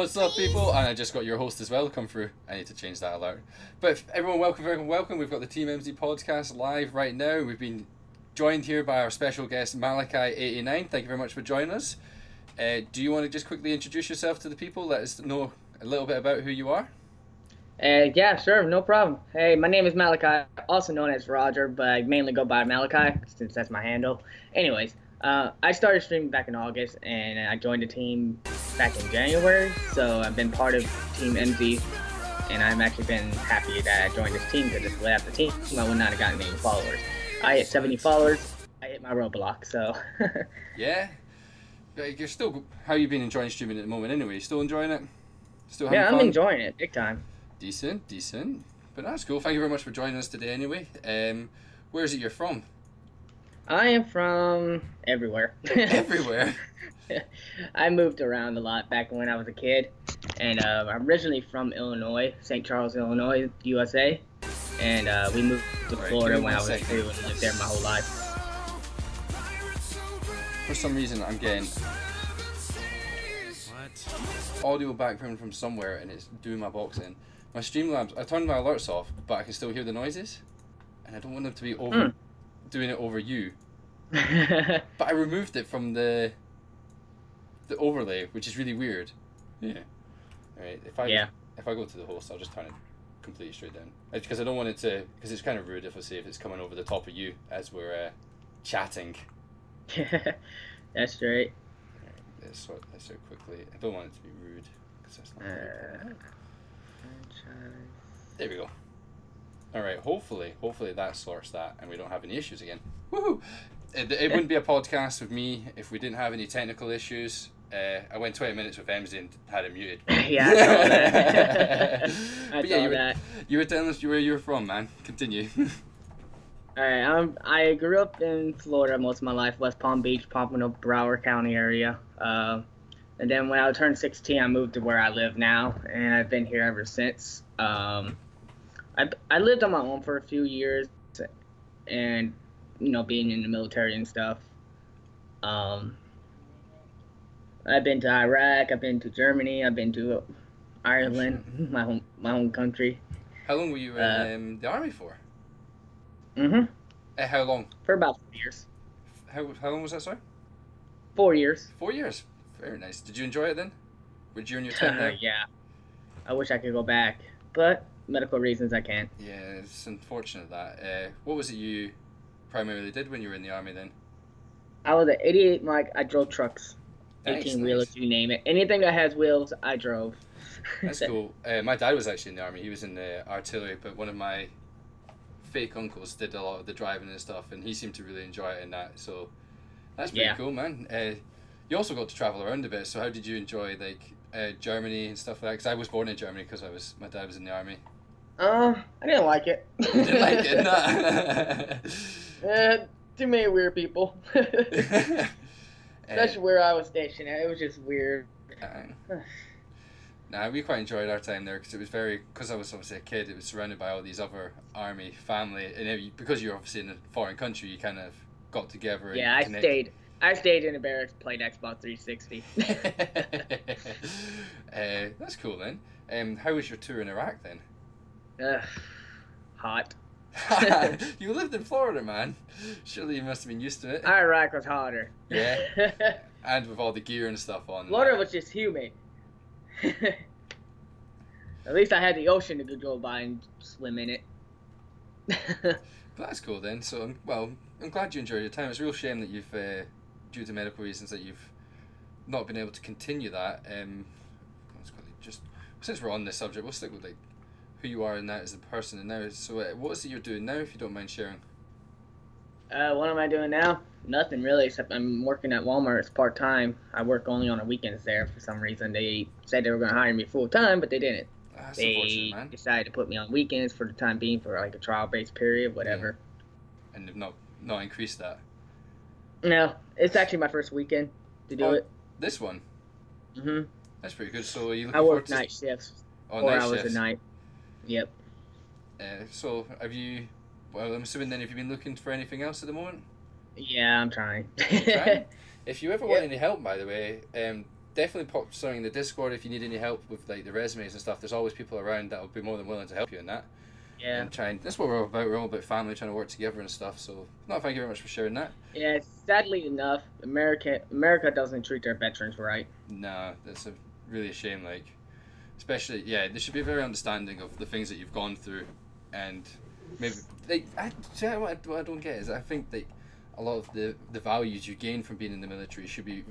What's up, people? And I just got your host as well come through. I need to change that alert. But everyone, welcome. We've got the Team Emmmmsie podcast live right now. We've been joined here by our special guest, Malachai89. Thank you very much for joining us. Do you want to just quickly introduce yourself to the people? Let us know a little bit about who you are. Yeah, sure, no problem. Hey, my name is Malachai, also known as Roger, but I mainly go by Malachai since that's my handle. Anyways, I started streaming back in August, and I joined the team back in January, so I've been part of Team Emmmmsie, and I've actually been happy that I joined this team, because if without the team, I would not have gotten any followers. I hit 70 followers, I hit my roadblock, so... Yeah? You're still... How you been enjoying streaming at the moment anyway? You still enjoying it? Still having fun? I'm enjoying it, big time. Decent. But that's cool. Thank you very much for joining us today anyway. Where is it you're from? I am from everywhere. Everywhere? I moved around a lot back when I was a kid. And I'm originally from Illinois, St. Charles, Illinois, USA. And we moved to Florida when I was 2 and lived there my whole life. For some reason I'm getting audio background from somewhere and it's doing my box in. My Streamlabs, I turned my alerts off, but I can still hear the noises. And I don't want them to be doing it over you. But I removed it from the overlay, which is really weird. Yeah. Alright, if I go to the host, I'll just turn it completely straight down. Because I don't want it to, because it's kind of rude if it's coming over the top of you as we're chatting. That's right. Let's sort this out quickly. I don't want it to be rude, because that's not very There we go. Alright, hopefully that sorts that and we don't have any issues again. Woohoo! It wouldn't be a podcast with me if we didn't have any technical issues. I went 20 minutes with Emmmmsie and had it muted. Yeah, I saw that. You were telling us where you're from, man. Continue. Alright, I grew up in Florida most of my life, West Palm Beach, Pompano, Broward County area. And then when I turned 16, I moved to where I live now, and I've been here ever since. I lived on my own for a few years, and being in the military and stuff. I've been to Iraq, I've been to Germany, I've been to Ireland, my home country. How long were you in the army for? How long? For about 4 years. How long was that, sorry? 4 years. 4 years. Very nice. Did you enjoy it then? Were you in your time there? Yeah. I wish I could go back, but medical reasons I can't. Yeah, it's unfortunate that. What was it you primarily did when you were in the army then? I was an 88 Mike. I drove trucks. 18-wheelers, nice. You name it. Anything that has wheels, I drove. That's cool. My dad was actually in the army. He was in the artillery, but one of my fake uncles did a lot of the driving and stuff, and he seemed to really enjoy it in that. So that's pretty cool, man. You also got to travel around a bit. So how did you enjoy Germany and stuff like that? Because I was born in Germany because my dad was in the army. I didn't like it. You didn't like it? Too many weird people. Especially where I was stationed at. It was just weird. Nah, we quite enjoyed our time there because I was obviously a kid, it was surrounded by all these other army family, and because you're obviously in a foreign country, you kind of got together. Yeah, and I stayed in the barracks, played Xbox 360. That's cool then. How was your tour in Iraq then? Hot. You lived in Florida, man. Surely you must have been used to it. Iraq was hotter. Yeah. And with all the gear and stuff on. Florida was just humid. At least I had the ocean to go by and swim in it. But that's cool then. So, I'm glad you enjoyed your time. It's a real shame that you've, due to medical reasons, that you've not been able to continue that. Just since we're on this subject, we'll stick with who you are now as a person and now. So, what is it you're doing now, if you don't mind sharing? What am I doing now? Nothing really, except I'm working at Walmart. It's part-time. I work only on the weekends there for some reason. They said they were going to hire me full-time, but they didn't. That's they decided to put me on weekends for the time being for a trial-based period, whatever. Yeah. And they've not increased that? No, it's actually my first weekend to do it. This one? Mm-hmm. That's pretty good. So are you looking I work night shifts. 4 hours a night. Yep. So have you... Well, I'm assuming then, have you been looking for anything else at the moment? Yeah, I'm trying. If you ever want any help, by the way, definitely pop something in the Discord if you need any help with like the resumes and stuff. There's always people around that'll be more than willing to help you in that. Yeah. And that's what we're all about. We're all about family, trying to work together and stuff. So, no, thank you very much for sharing that. Yeah, sadly enough, America doesn't treat their veterans right. Nah, that's really a shame. Like, especially, yeah, they should be very understanding of the things that you've gone through, and maybe what I don't get is I think that a lot of the values you gain from being in the military should be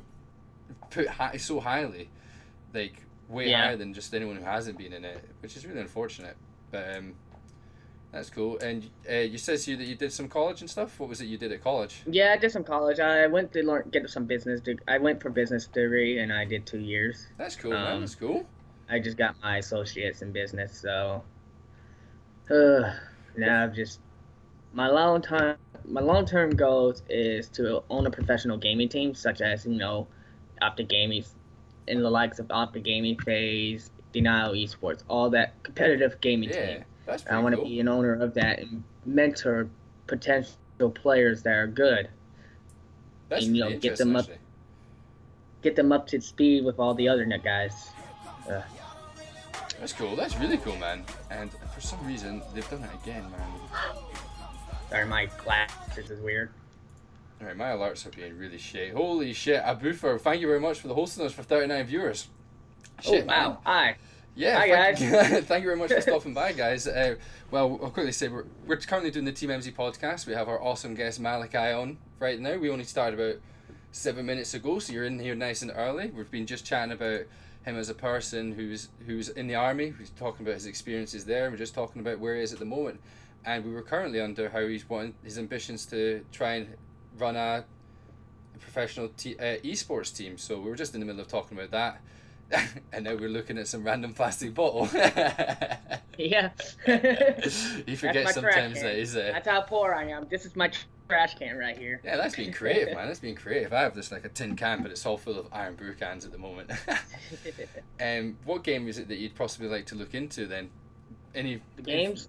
put so highly, like way higher than just anyone who hasn't been in it, which is really unfortunate. But that's cool. And you says that you did some college and stuff. What was it you did at college? Yeah, I did some college. I went to get some business. I went for business degree, and I did 2 years. That's cool, man. That's cool. I just got my associates in business, so now I've just my long-term goals is to own a professional gaming team, such as Optic Gaming, in the likes of Optic Gaming, Phase, Denial Esports, all that competitive gaming team. That's I want to be an owner of that and mentor potential players that are good. That's and get them up to speed with all the other guys. That's cool. That's really cool, man. And for some reason, they've done it again, man. Sorry, my glasses is weird. Alright, my alerts are being really shit. Holy shit, Aboofer, thank you very much for the hosting us for 39 viewers. Shit, wow. Man. Hi. Yeah, hi, guys. Thank you very much for stopping by, guys. Well, I'll quickly say we're currently doing the Team Emmmmsie podcast. We have our awesome guest Malachai on right now. We only started about 7 minutes ago, so you're in here nice and early. We've been just chatting about him as a person who's in the army. We're talking about his experiences there. We're just talking about where he is at the moment, and we were currently under how he's wanting his ambitions to try and run a professional esports team. So we were just in the middle of talking about that. And now we're looking at some random plastic bottle. Yeah. You forget sometimes that is it. That's how poor I am. This is my trash can right here. Yeah, that's being creative, man. That's being creative. I have this like a tin can, but it's all full of iron brew cans at the moment. What game is it that you'd possibly like to look into then? Any games?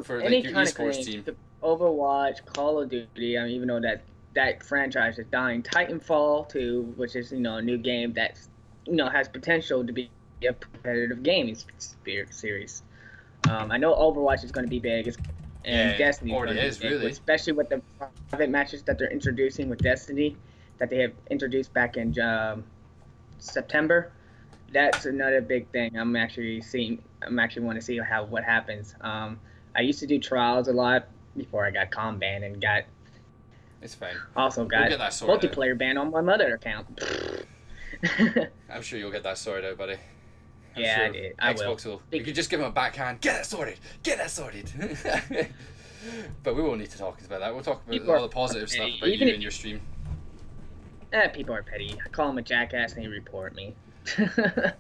For any like your kind esports of team. Overwatch, Call of Duty. I mean, even though that franchise is dying. Titanfall 2, which is a new game that's has potential to be a competitive gaming series. I know Overwatch is going to be big, and Destiny already is big, really, especially with the private matches that they're introducing with Destiny, that they have introduced back in September. That's another big thing. I'm actually want to see what happens. I used to do trials a lot before I got com banned and got. It's fine. Also got multiplayer ban on my mother account. I'm sure you'll get that sorted out, buddy. I did. Xbox will. You could just give him a backhand. Get that sorted. Get that sorted. But we won't need to talk about that. We'll talk about all the positive stuff about you and your stream. People are petty. I call them a jackass and they report me. To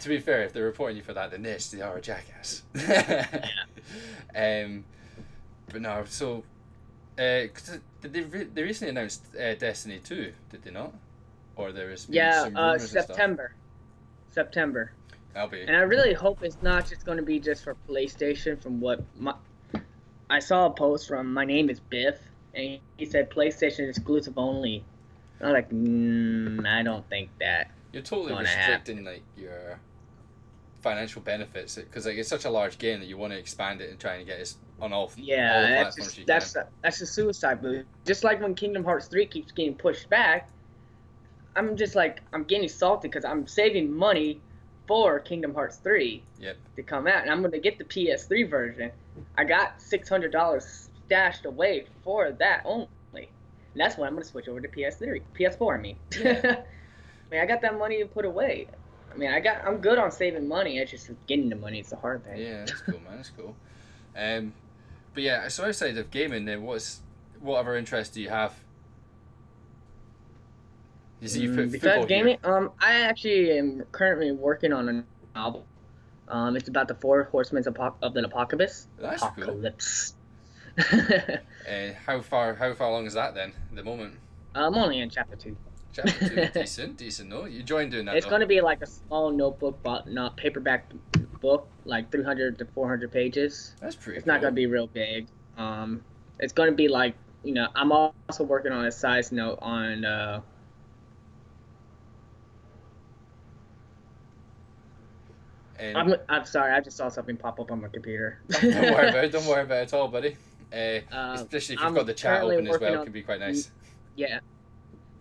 be fair, if they're reporting you for that, then yes, they are a jackass. But no, so they recently announced Destiny 2, did they not? Or there is some rumors September. I'll be. And I really hope it's not just going to be just for PlayStation. From what I saw a post from My Name is Biff, and he said PlayStation exclusive only. I'm like, I don't think that. You're totally restricting like your financial benefits because like it's such a large game that you want to expand it and try and get it on all platforms. That's a suicide move. Just like when Kingdom Hearts 3 keeps getting pushed back. I'm just like, I'm getting salty because I'm saving money for Kingdom Hearts 3 to come out, and I'm going to get the PS3 version. I got $600 stashed away for that only. And that's when I'm going to switch over to PS4, I mean. Yeah. I mean, I got that money to put away. I mean, I'm good on saving money. It's just getting the money. It's the hard thing. Yeah, that's cool, man. That's cool. But yeah, so outside of gaming, then what other interests do you have? Besides gaming, I actually am currently working on a novel. It's about the 4 horsemen of the apocalypse. That's apocalypse. Cool. How far along is that then? At the moment. I'm only in chapter 2. Chapter 2, decent. No, you enjoying doing that? It's going to be like a small notebook, but not paperback book, like 300 to 400 pages. That's pretty. It's not going to be real big. It's going to be like I'm also working on a size note on. And I'm sorry. I just saw something pop up on my computer. don't worry about it. Don't worry about it at all, buddy. Especially if you've I'm got the chat currently open as working well, it on can be quite nice. yeah,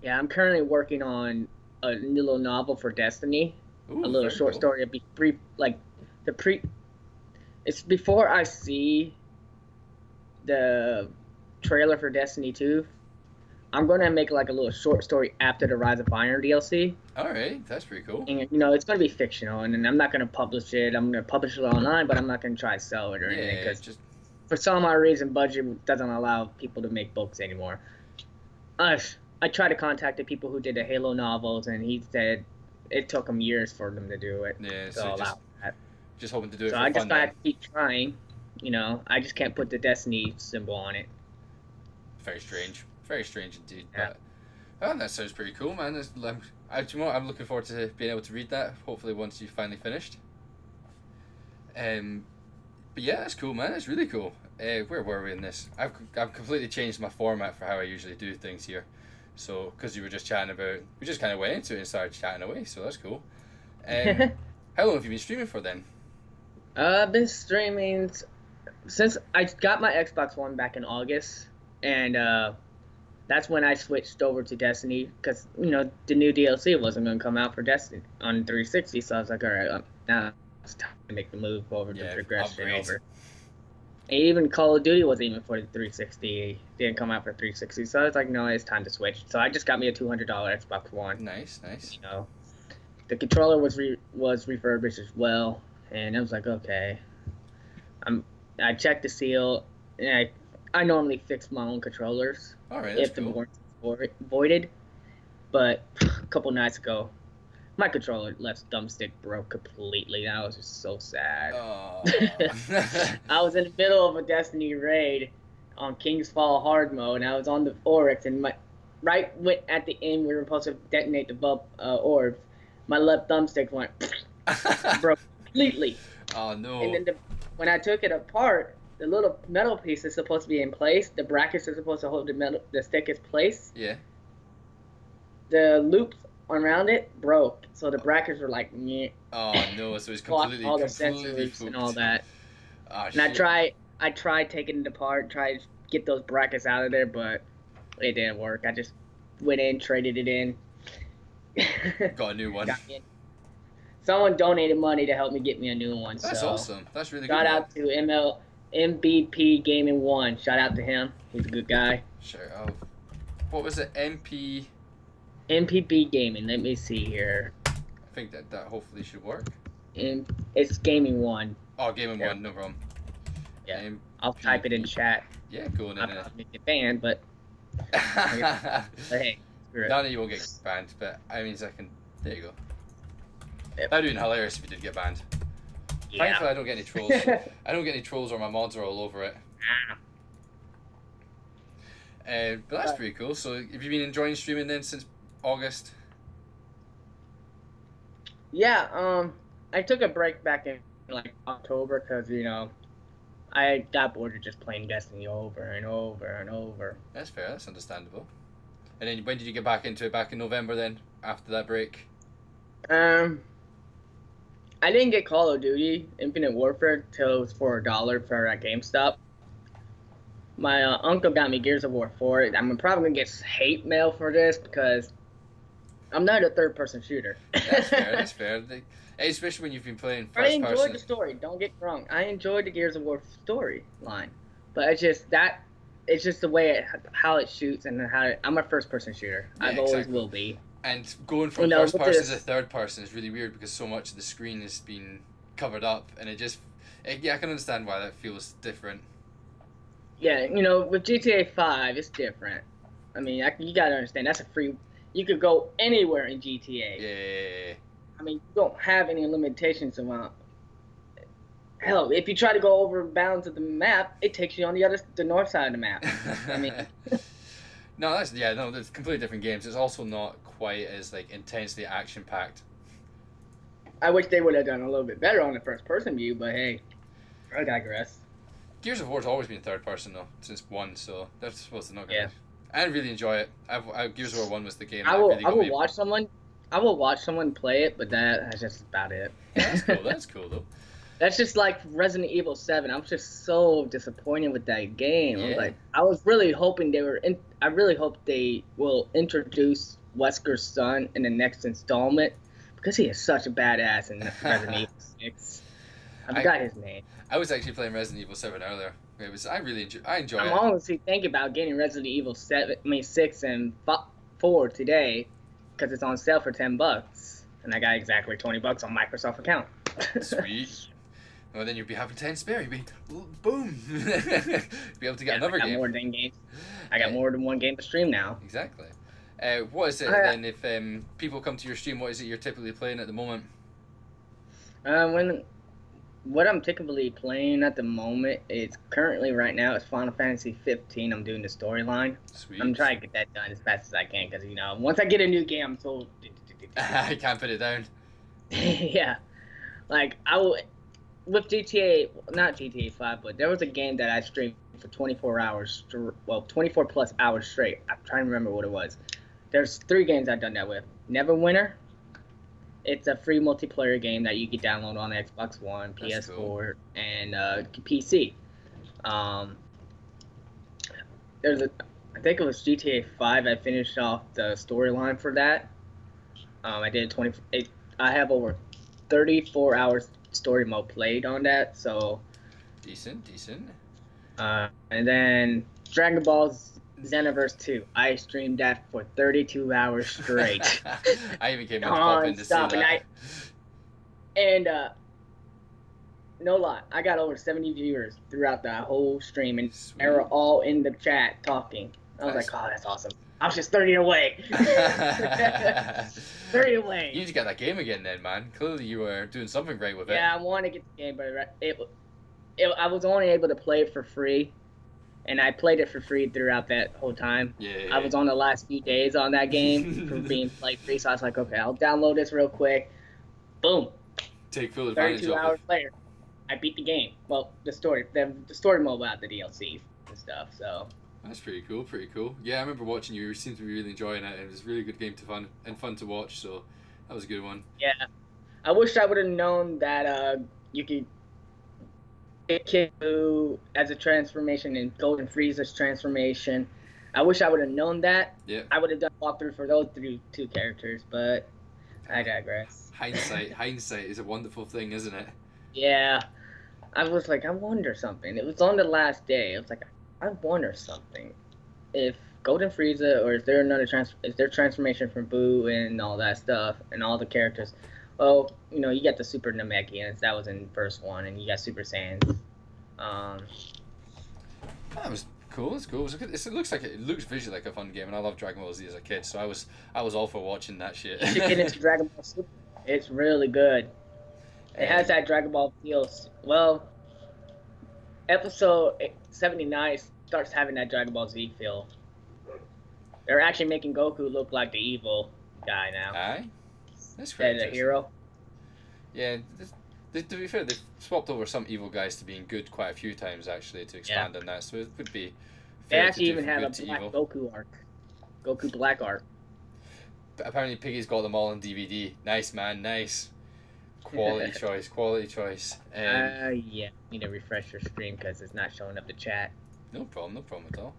yeah. I'm currently working on a new little novel for Destiny. Ooh, A little very short cool. story. The pre. It's before I see the trailer for Destiny 2. I'm gonna make like a little short story after the Rise of Iron DLC. All right, that's pretty cool. And it's gonna be fictional, and I'm not gonna publish it. I'm gonna publish it online, but I'm not gonna try to sell it or anything Yeah, because just for some odd reason, budget doesn't allow people to make books anymore. I tried to contact the people who did the Halo novels, and he said it took them years for them to do it. yeah. To So allow that. just hoping to do it So for I fun. just gotta Then. keep trying. I just can't put the Destiny symbol on it. Very strange. Very strange indeed. Yeah. But that sounds pretty cool, man. Do you know what? I'm looking forward to being able to read that. Hopefully, once you've finally finished. But yeah, that's cool, man. That's really cool. Where were we in this? I've completely changed my format for how I usually do things here. So, because you were just chatting about, we just kind of went into it and started chatting away. So that's cool. How long have you been streaming for then? I've been streaming since I got my Xbox One back in August, and that's when I switched over to Destiny because the new DLC wasn't going to come out for Destiny on 360. So I was like, all right, now it's time to make the move over to progression upgrade. over. And even Call of Duty wasn't even for the 360. It didn't come out for 360. So I was like, no, it's time to switch. So I just got me a $200 Xbox One. Nice. The controller was refurbished as well, and I was like, okay. I checked the seal, and I normally fix my own controllers All right, that's if the cool. warranty's voided. But a couple nights ago, my controller left thumbstick broke completely. And I was just so sad. Oh. I was in the middle of a Destiny raid on King's Fall hard mode, and I was on the Oryx, and right at the end we were supposed to detonate the orbs. My left thumbstick went broke completely. Oh no. And then when I took it apart, the little metal piece is supposed to be in place. The brackets are supposed to hold the stick in place. Yeah. The loops around it broke, so the brackets were like, meh. Oh no, so it's Blocked completely all the completely sensors and fooped. all that. Oh, And shit. I tried taking it apart, tried to get those brackets out of there, but it didn't work. I just went in, traded it in. Got a new one. Someone donated money to help me get me a new one. That's so awesome. That's really good. shout out to MVP Gaming 1. Shout out to him. He's a good guy. Sure. Oh. What was it? MP. MPP Gaming. Let me see here. I think that hopefully should work. It's Gaming 1. Oh, Gaming 1, no problem. Yeah. I'll type it in chat. Yeah, cool. I'll probably get banned, but hey, screw it. None of you will get banned, but I mean, second. There you go. Yep. That'd be hilarious if you did get banned. Yeah. Thankfully, I don't get any trolls. I don't get any trolls, or my mods are all over it. But that's pretty cool. So, have you been enjoying streaming then since August? Yeah. I took a break back in like October because I got bored of just playing Destiny over and over and over. That's fair. That's understandable. And then when did you get back into it? Back in November then? After that break? I didn't get Call of Duty Infinite Warfare till it was for $1 for at GameStop. My uncle got me Gears of War 4. I'm probably gonna get hate mail for this because I'm not a third-person shooter. That's fair. That's fair. Especially when you've been playing first I enjoyed person. the story. Don't get me wrong. I enjoyed the Gears of War storyline, but it's just the way how it shoots and I'm a first-person shooter. Yeah, I've always exactly. will be. And going from first person to third person is really weird because so much of the screen has been covered up, and I can understand why that feels different. Yeah, with GTA 5, it's different. I mean, you gotta understand that's a free. You could go anywhere in GTA. Yeah. I mean, you don't have any limitations around. Hell, if you try to go over bounds of the map, it takes you on the north side of the map. I mean. There's completely different games. It's also not quite as intensely action packed. I wish they would have done a little bit better on the first person view, but hey, I digress. Gears of War's always been third person though, since 1, so that's supposed to not get. Yeah. I really enjoy it. Gears of War 1 was the game. I will watch someone I will watch someone play it, but that's just about it. Yeah, that's cool. That's cool though. That's just like Resident Evil 7. I was just so disappointed with that game. Yeah. I was really hoping I really hope they will introduce Wesker's son in the next installment because he is such a badass in Resident Evil 6. I forgot his name. I was actually playing Resident Evil 7 earlier. I enjoy it. I'm honestly thinking about getting Resident Evil 6 and 4 today because it's on sale for $10, and I got exactly $20 on Microsoft account. Sweet. Well, then you'd be having 10 spare. You'd be boom. Be able to get another game. I got more than one game to stream now. Exactly. What is it then? If people come to your stream, what is it you're typically playing at the moment? What I'm typically playing at the moment is currently right now is Final Fantasy 15. I'm doing the storyline. Sweet. I'm trying to get that done as fast as I can because once I get a new game, I'm so. I can't put it down. Yeah, like I will. With GTA, not GTA 5, but there was a game that I streamed for 24 hours, 24 plus hours straight. I'm trying to remember what it was. There's 3 games I've done that with. Neverwinter. It's a free multiplayer game that you can download on Xbox One, PS4, cool. And PC. I think it was GTA 5. I finished off the storyline for that. I did I have over 34 hours story mode played on that, so decent. And then Dragon Ball Xenoverse 2, I streamed that for 32 hours straight. I even came up to see that. And no lie, I got over 70 viewers throughout the whole stream, and they were all in the chat talking. I was like, oh, that's awesome. I was just 30 away. 30 away. You need to get that game again then, man. Clearly you were doing something great with it. Yeah, I want to get the game, but I was only able to play it for free. And I played it for free throughout that whole time. Yeah. I was on the last few days on that game for being played free, so I was like, okay, I'll download this real quick. Boom. Take full advantage of it. 32 hours later, I beat the game. Well, the story mode without the DLCs and stuff, so... That's pretty cool. Yeah, I remember watching you. You seemed to be really enjoying it. It was a really good game fun to watch, so that was a good one. Yeah. I wish I would have known that you could get Kid as a transformation in Golden Frieza's transformation. I wish I would have known that. Yeah. I would have done a walkthrough for those two characters, but I digress. Hindsight is a wonderful thing, isn't it? Yeah. I was like, I wonder something. It was on the last day. I was like, I wonder something. If Golden Frieza, or is there another transformation from Boo and all that stuff and all the characters? Well, you got the Super Namekians. That was in first one, and you got Super Saiyans. That was cool. It's cool. It looks visually like a fun game, and I loved Dragon Ball Z as a kid, so I was all for watching that shit. You should get into Dragon Ball Super. It's really good. It has that Dragon Ball feel. Well, episode 79 starts having that Dragon Ball Z feel. They're actually making Goku look like the evil guy now. Aye? That's great. The hero. Yeah, to be fair, they've swapped over some evil guys to being good quite a few times, actually, to expand on that, so it would be fair. They actually even have a Black Goku arc. Goku Black arc. But apparently Piggy's got them all on DVD. Nice, man, nice. Quality choice. Yeah, need to refresh your stream because it's not showing up the chat. No problem at all.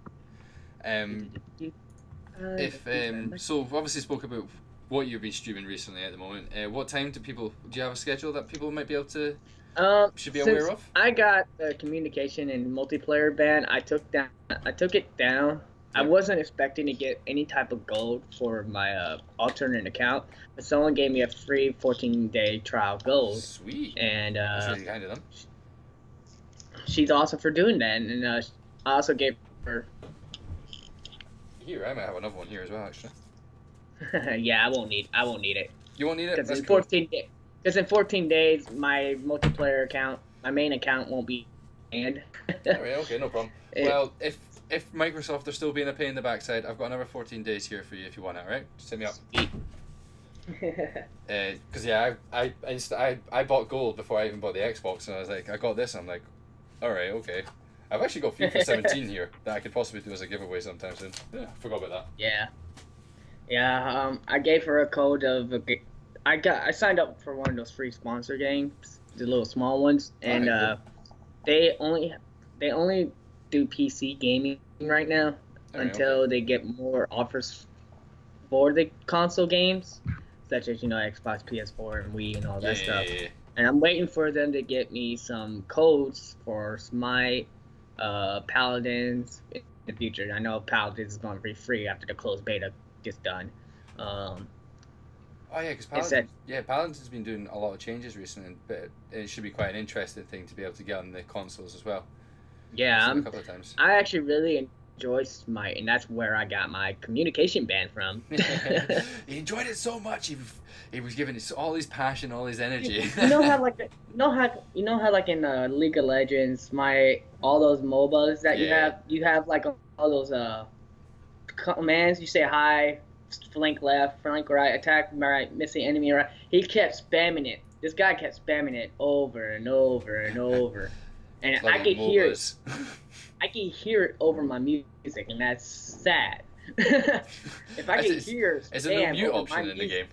So we've obviously spoke about what you've been streaming recently at the moment. What time do you have a schedule that people might be able to should be aware of? I got the communication and multiplayer ban. I took it down. I wasn't expecting to get any type of gold for my alternate account, but someone gave me a free 14-day trial gold. Sweet. And that's really kind of them. She's awesome for doing that, and I also gave her. Here, I might have another one here as well, actually. Yeah, I won't need it. You won't need it? Because in 14 days, my multiplayer account, my main account won't be banned. Alright, okay, no problem. Well, if Microsoft are still being a pain in the backside, I've got another 14 days here for you if you want it, alright? Just hit me up. Because yeah, I bought gold before I even bought the Xbox, and I was like, I got this, and I'm like, alright, okay. I've actually got FIFA 17 here that I could possibly do as a giveaway sometime soon. Yeah, I forgot about that. Yeah. Yeah, I gave her a code of I signed up for one of those free sponsor games, the little small ones, and Alright, cool. they only they only do PC gaming right now Alright, okay. until they get more offers for the console games, such as Xbox, PS4, and Wii and all Yeah, that yeah, stuff. yeah, yeah. And I'm waiting for them to get me some codes for Smite, Paladins in the future. I know Paladins is going to be free after the closed beta gets done. Um, Oh yeah, because it said, Paladins has been doing a lot of changes recently, but it should be quite an interesting thing to be able to get on the consoles as well. I've yeah, seen it a couple of times. I actually really enjoy Smite, and that's where I got my communication band from. He enjoyed it so much. He was giving it all his passion, all his energy. You know how like in League of Legends, all those MOBAs that Yeah. you have like all those commands. You say hi, flank left, flank right, attack right, missing enemy right. He kept spamming it. This guy kept spamming it over and over and over, and I Bloody could hear it. MOBAs. I can hear it over my music, and that's sad. If I could hear Is it no spam mute over option my in the music, game?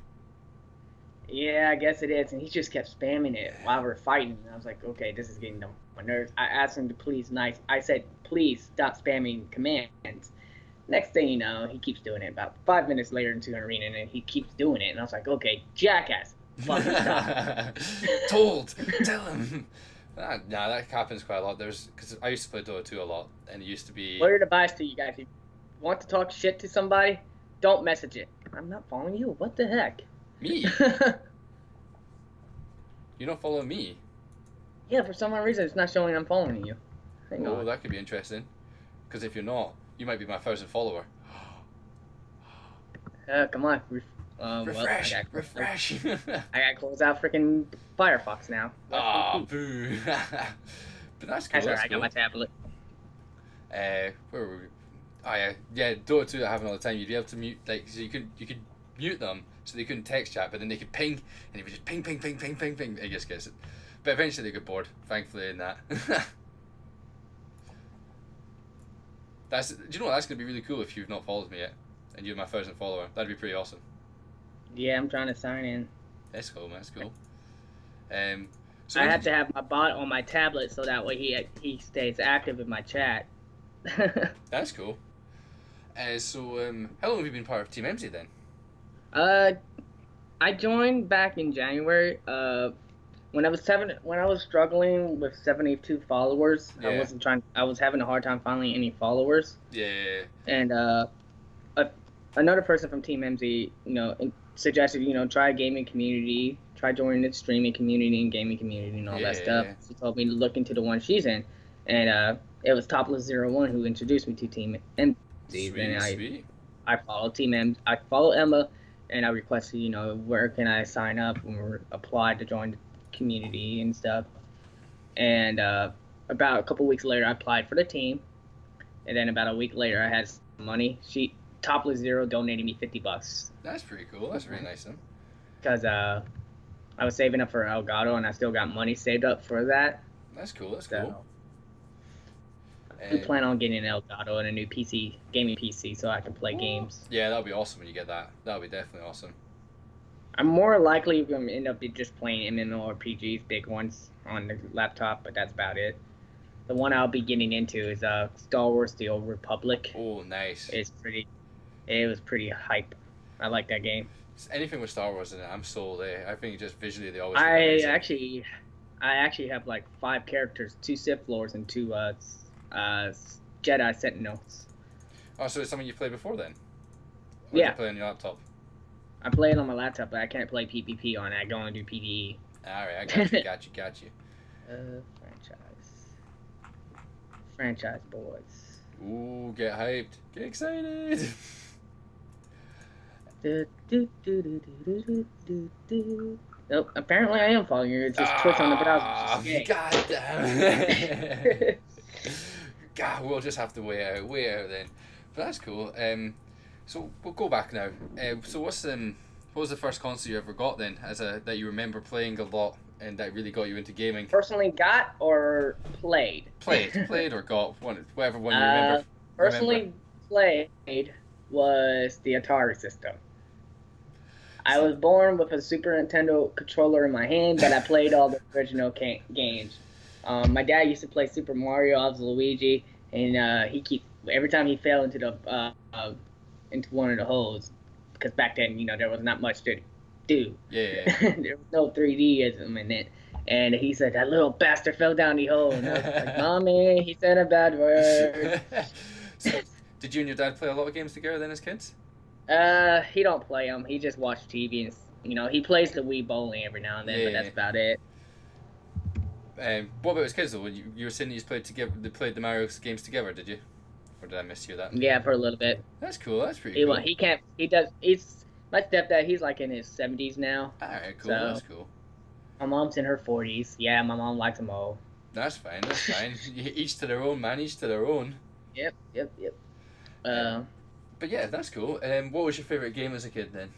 yeah, I guess it is. And he just kept spamming it while we're fighting. And I was like, okay, this is getting on my nerves. I asked him to please I said, please stop spamming commands. Next thing you know, he keeps doing it. About 5 minutes later into an arena, and he keeps doing it. And I was like, okay, jackass. Fucking stop. Told. Tell him. Nah, that happens quite a lot. Because I used to play Dota 2 a lot, and it used to be... Word of advice to you guys. If you want to talk shit to somebody, don't message it. I'm not following you. What the heck? Me? You don't follow me? Yeah, for some reason, it's not showing I'm following you. Hang Oh, on. that could be interesting. Because if you're not, you might be my 1,000th follower. Come on. Refresh! Well, Refresh! I gotta close out freaking Firefox now. Ah, boo! But that's cool. That's alright, I got cool. my tablet. Where were we? Oh yeah, Dota 2 that happened all the time. You'd be able to mute, like, so you could mute them so they couldn't text chat, but then they could ping, and it would just ping, ping, ping, ping, ping, ping. I just guess it. But eventually they got bored, thankfully, in that. Do you know what? That's gonna be really cool if you've not followed me yet, and you're my 1,000th follower. That'd be pretty awesome. Yeah, I'm trying to sign in. That's cool, man. That's cool. I have to have my bot on my tablet so that way he stays active in my chat. That's cool. How long have you been part of Team Emmmmsie then? I joined back in January. When I was struggling with 72 followers, Yeah. I was having a hard time finding any followers. Yeah. And another person from Team Emmmmsie, suggested, try gaming community, try joining the streaming community and gaming community and all that stuff. Yeah. She told me to look into the one she's in, and it was Topless01 who introduced me to Team Emmmmsie. And Sweet. I follow I follow Emma, and I requested, where can I sign up or apply to join the community and stuff. And about a couple weeks later, I applied for the team, and then about a week later, I had some money. Topless0 donated me $50 That's pretty cool. That's really nice, then. because I was saving up for Elgato, and I still got money saved up for that. That's cool. That's So cool. I plan on getting an Elgato and a new gaming PC, so I can play games. Yeah, that'll be awesome when you get that. That'll be definitely awesome. I'm more likely going to end up just playing MMORPGs, big ones, on the laptop, but that's about it. The one I'll be getting into is Star Wars: The Old Republic. Oh, nice. It was pretty hype. I like that game. Anything with Star Wars in it, I'm sold. I think just visually they always. I actually have like 5 characters, 2 Sith Lords and 2 Jedi Sentinels. Oh, so it's something you played before then? Or Yeah. You play on your laptop. I play it on my laptop, but I can't play PvP on it. I can only do PvE. All right, I got you, got you. Franchise boys. Ooh, get hyped, get excited. Nope, apparently I am following you. It's just Twitch on the browser. Which is gay. God damn. God, we'll just have to wait out then. But that's cool. So we'll go back now. So what was the first console you ever got then, that you remember playing a lot and that really got you into gaming? Personally got or played? Played or got, whatever one you remember. Personally played was the Atari system. I was born with a Super Nintendo controller in my hand, but I played all the original games. My dad used to play Super Mario. I was Luigi, and every time he fell into one of the holes, because back then there was not much to do. Yeah. There was no 3Dism in it, and he said that little bastard fell down the hole, and I was like, "Mommy, he said a bad word." So, did you and your dad play a lot of games together then as kids? He don't play them. He just watches TV and he plays the Wii bowling every now and then, but that's about it. What about his kids though? When you were saying you played together, they played the Mario games together, did you? Or did I mishear that? Yeah, for a little bit. That's cool. That's pretty cool. He can't. He does. He's my stepdad. He's like in his 70s now. All right, cool. So, that's cool. My mom's in her 40s. Yeah, my mom likes them all. That's fine. That's fine. Each to their own, man. Each to their own. Yep. But yeah, that's cool. What was your favorite game as a kid then?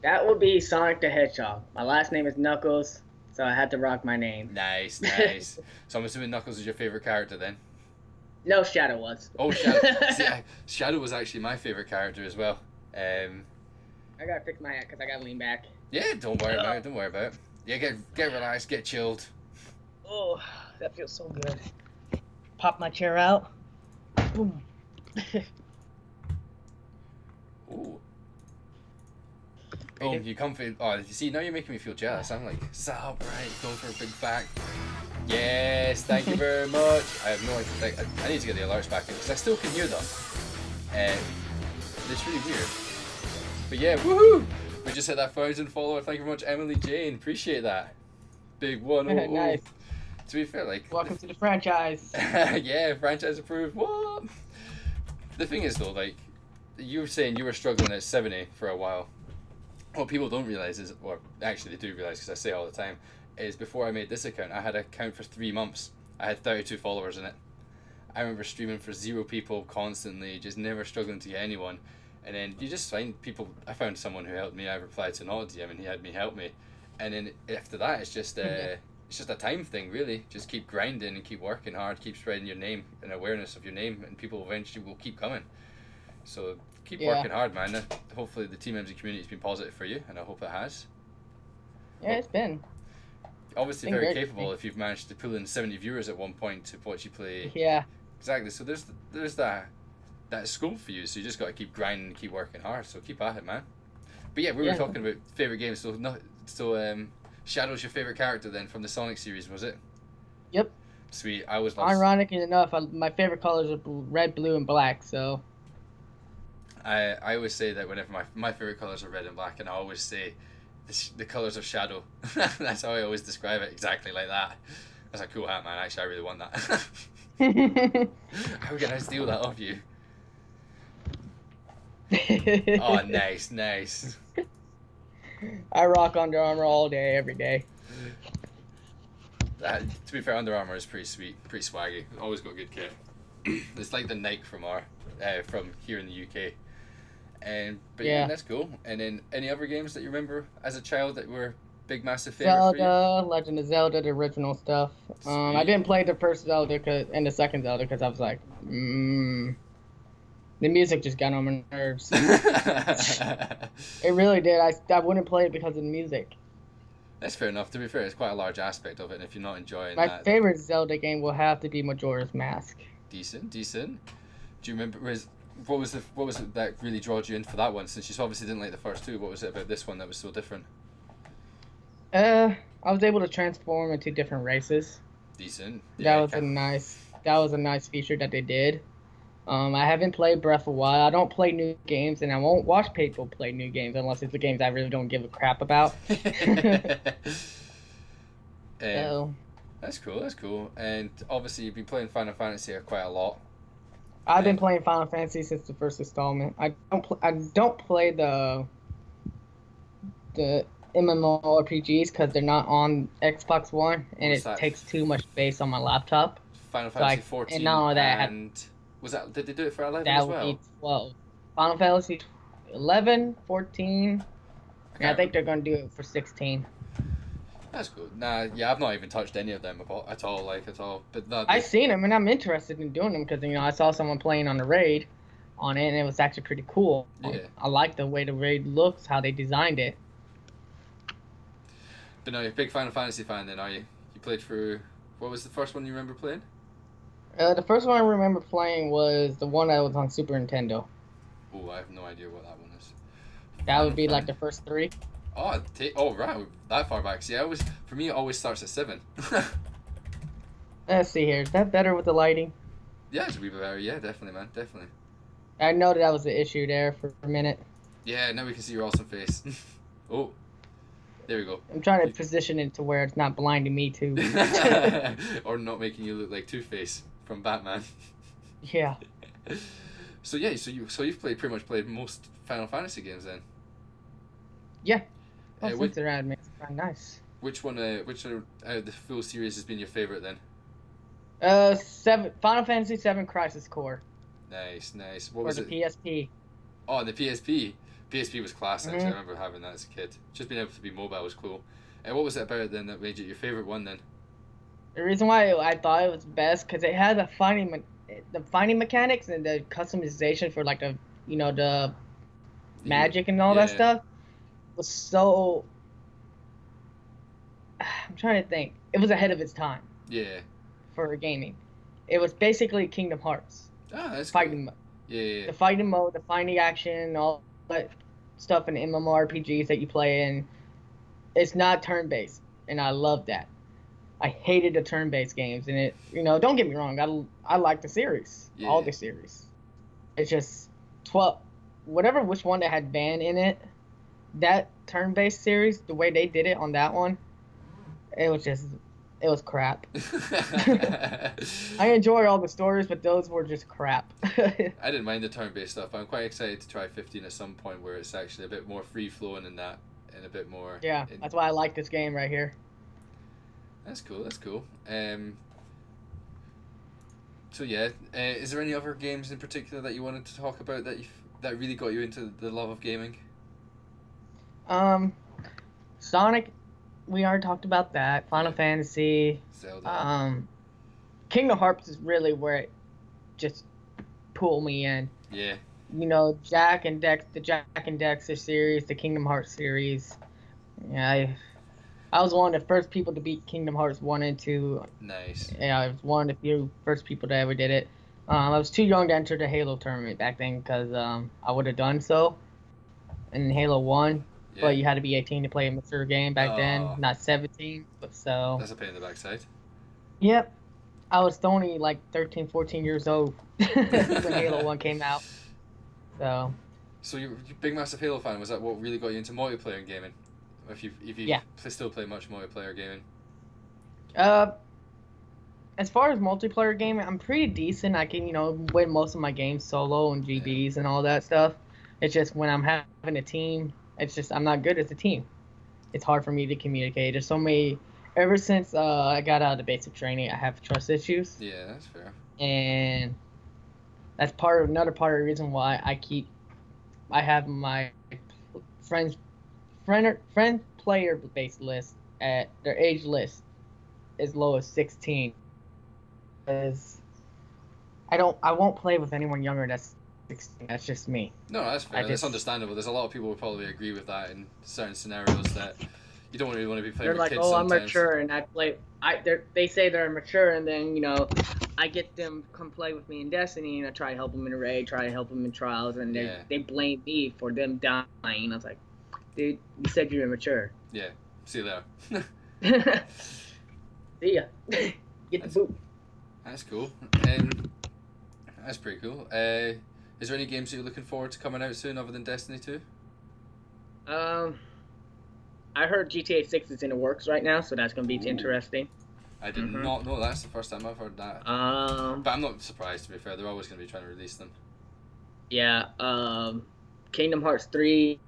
That would be Sonic the Hedgehog. My last name is Knuckles, so I had to rock my name. Nice. So I'm assuming Knuckles is your favorite character then? No, Shadow was. Oh, Shadow. See, Shadow was actually my favorite character as well. I gotta fix my hat because I gotta lean back. Yeah, don't worry about it. Don't worry about it. Yeah, get relaxed, get chilled. Oh, that feels so good. Pop my chair out. Boom. Ooh. Oh, you comfy. Oh, you see, now you're making me feel jealous. I'm like, so bright, going for a big back. Yes, thank you very much. I have no idea. I need to get the alerts back in because I still can hear them. It's really weird. But yeah, woohoo! We just hit that 1,000 follower. Thank you very much, Emily Jane. Appreciate that. Big one. Nice. To be fair, like. Welcome to the franchise. Yeah, franchise approved. What? The thing is, though, like, you were saying you were struggling at 70 for a while. What people don't realize is, or actually they do realize because I say it all the time, is before I made this account, I had an account for 3 months. I had 32 followers in it. I remember streaming for 0 people constantly, just never struggling to get anyone. And then you just find people. I found someone who helped me. I replied to an auto DM and he had me help me. And then after that, it's just it's just a time thing, really. Just keep grinding and keep working hard, keep spreading your name and awareness of your name, and people eventually will keep coming. So keep working hard, man. Hopefully the Team Emmmmsie community has been positive for you, and I hope it has. Yeah, it's been. Obviously very capable if you've managed to pull in 70 viewers at one point to watch you play. Yeah. Exactly. So there's that scope for you. So you just got to keep grinding and keep working hard. So keep at it, man. But yeah, we were talking about favorite games. So Shadow's your favorite character then from the Sonic series, was it? Yep. Sweet. I was. Ironically enough, my favorite colors are red, blue, and black. So. I always say that whenever my favorite colors are red and black, and I always say the colors of Shadow. That's how I always describe it, exactly like that. That's a cool hat, man. Actually, I really want that. How can I steal that off you? Oh, nice. I rock Under Armour all day, every day. To be fair, Under Armour is pretty sweet, pretty swaggy. Always got good kit. It's like the Nike from here in the UK. But yeah, that's cool. And then any other games that you remember as a child that were big, massive favorite for you? Legend of Zelda, the original stuff. I didn't play the first Zelda and the second Zelda because I was like, the music just got on my nerves. It really did. I wouldn't play it because of the music. That's fair enough. To be fair, it's quite a large aspect of it, and if you're not enjoying my favorite Zelda game will have to be Majora's Mask. Decent. Do you remember what was it that really drawed you in for that one? Since you obviously didn't like the first two, what was it about this one that was so different? I was able to transform into different races. Decent. Yeah, that was a nice feature that they did. I haven't played Breath in a while. I don't play new games, and I won't watch people play new games unless it's the games I really don't give a crap about. That's cool. And obviously you've been playing Final Fantasy quite a lot. I've been playing Final Fantasy since the first installment. I don't play the MMORPGs because they're not on Xbox One, and it takes too much space on my laptop. Final Fantasy 14 and not only that, did they do it for 11 as well? That would be 12. Final Fantasy 11, 14, and I think they're going to do it for 16. That's good. Nah, yeah, I've not even touched any of them at all. But I've seen them, and I'm interested in doing them because I saw someone playing on the raid. on it, and it was actually pretty cool. Yeah. I like the way the raid looks, how they designed it. But no, you're a big Final Fantasy fan then, are you? You played through... What was the first one you remember playing? The first one I remember playing was the one that was on Super Nintendo. Oh, I have no idea what that one is. That would be like the first 3. Oh, right, that far back. See, for me, it always starts at 7. Let's see here. Is that better with the lighting? Yeah, it's a wee bit better. Yeah, definitely, man, definitely. I know that was the issue there for a minute. Yeah, now we can see your awesome face. Oh, there we go. I'm trying to position it to where it's not blinding me too. Or not making you look like Two-Face from Batman. Yeah. So yeah, you've pretty much played most Final Fantasy games then. Yeah. Since they're around, it's quite nice. Which one? Which out of the full series has been your favorite then? Final Fantasy VII Crisis Core. Nice. What was it? The PSP. Oh, the PSP. PSP was classic. I remember having that as a kid. Just being able to be mobile was cool. And what was it about it then that made it your favorite one then? The reason why I thought it was best because it had the fighting mechanics and the customization for like the magic and all that stuff was so. I'm trying to think. It was ahead of its time. Yeah. For gaming, it was basically Kingdom Hearts. Ah, that's fighting cool. Yeah. The fighting mode, the fighting action, all that stuff in MMORPGs that you play in. It's not turn-based, and I love that. I hated the turn-based games, and it, don't get me wrong, I like the series, all the series. It's just which one that had Van in it, that turn-based series, the way they did it on that one, it was crap. I enjoy all the stories, but those were just crap. I didn't mind the turn-based stuff. I'm quite excited to try 15 at some point where it's actually a bit more free-flowing and a bit more... Yeah, that's why I like this game right here. That's cool. So yeah, is there any other games in particular that you wanted to talk about that really got you into the love of gaming? Sonic, we already talked about that. Final Fantasy. Zelda. Kingdom Hearts is really where it just pulled me in. Yeah. Jack and Dexter series, the Kingdom Hearts series. Yeah, I was one of the first people to beat Kingdom Hearts 1 and 2. Nice. Yeah, I was one of the few first people that ever did it. I was too young to enter the Halo tournament back then because I would have done so in Halo 1. Yeah. But you had to be 18 to play a mature game back then, not 17. So that's a pain in the backside. Yep. I was only like 13, 14 years old when Halo 1 came out. So you're a big, massive Halo fan. Was that what really got you into multiplayer and gaming? If you still play much multiplayer gaming? As far as multiplayer gaming, I'm pretty decent. I can, win most of my games solo and GBs and all that stuff. It's just when I'm having a team, I'm not good as a team. It's hard for me to communicate. There's so many... Ever since I got out of the basic training, I have trust issues. Yeah, that's fair. And that's another part of the reason why I have my friend player base list at their age list as low as 16. Because I won't play with anyone younger that's 16. That's just me. No, that's fair. That's understandable. There's a lot of people who probably agree with that in certain scenarios that you don't really want to be playing with kids sometimes. I'm mature and I play. They say they're mature, and then I get them come play with me in Destiny, and I try to help them in a raid, try to help them in trials, and they blame me for them dying. I was like, dude, you said you're immature. Yeah. See you there. See ya. Get the boot. That's cool. That's pretty cool. Is there any games that you're looking forward to coming out soon other than Destiny 2? I heard GTA 6 is in the works right now, so that's going to be interesting. I did not know. That's the first time I've heard that. But I'm not surprised, to be fair. They're always going to be trying to release them. Yeah. Kingdom Hearts 3,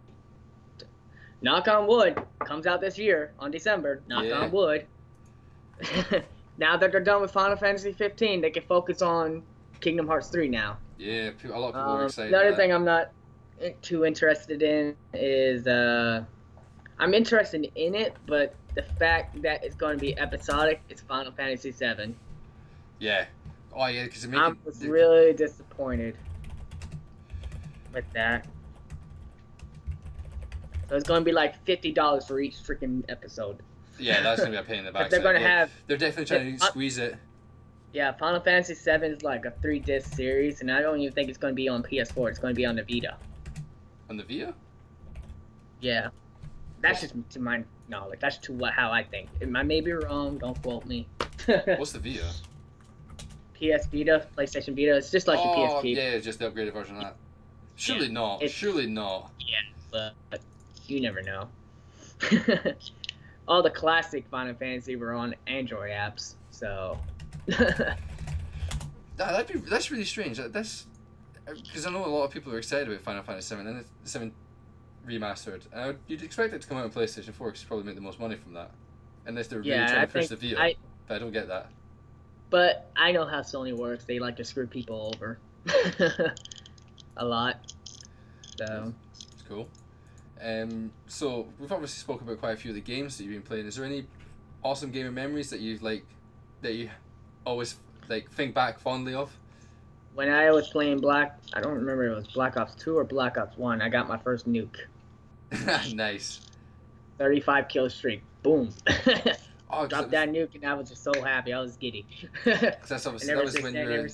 knock on wood, comes out this year on December. Knock on wood. Now that they're done with Final Fantasy 15, they can focus on Kingdom Hearts 3 now. Yeah, a lot of people are excited. Another thing I'm not too interested in is... I'm interested in it, but the fact that it's going to be episodic is Final Fantasy VII. Yeah. Oh, yeah, because I was really disappointed. with that. So it's gonna be like $50 for each freaking episode. Yeah, that's gonna be a pain in the backside. They're gonna have. They're definitely trying to squeeze it. Yeah, Final Fantasy VII is like a 3-disc series, and I don't even think it's gonna be on PS4. It's gonna be on the Vita. On the Vita? Yeah, that's just to my knowledge. That's how I think. I may be wrong. Don't quote me. What's the Vita? PS Vita, PlayStation Vita. It's just like the PSP. Yeah, just the upgraded version of that. Surely not. Surely not. Yeah, but you never know. All the classic Final Fantasy were on Android apps, so. That's really strange. That's because I know a lot of people are excited about Final Fantasy VII and it's 7 remastered. You'd expect it to come out on PlayStation 4 because you probably make the most money from that, unless they're really trying to push the Vita. But I don't get that. But I know how Sony works. They like to screw people over a lot. So it's cool. So we've obviously spoken about quite a few of the games that you've been playing. Is there any awesome gaming memories that you always think back fondly of? When I was playing I don't remember if it was Black Ops 2 or Black Ops 1, I got my first nuke. Nice. 35 kill streak. Boom. Oh, dropped that nuke and I was just so happy. I was giddy. That's obviously, that was when you were...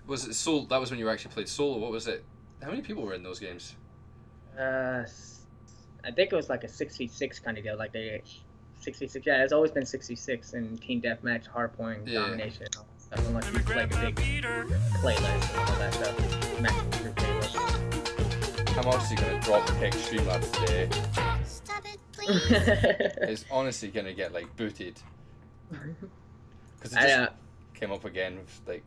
Was it solo? That was when you actually played solo. What was it? How many people were in those games? I think it was like a 6v6 kind of deal. Like 6v6. Yeah, it's always been 6v6 and team deathmatch, hardpoint, domination, and all that stuff. Unless you play a big playlist and all that stuff. Maximum group playlist. I'm obviously going to drop pick Streamlabs today. It's honestly going to get booted. Because it just came up again with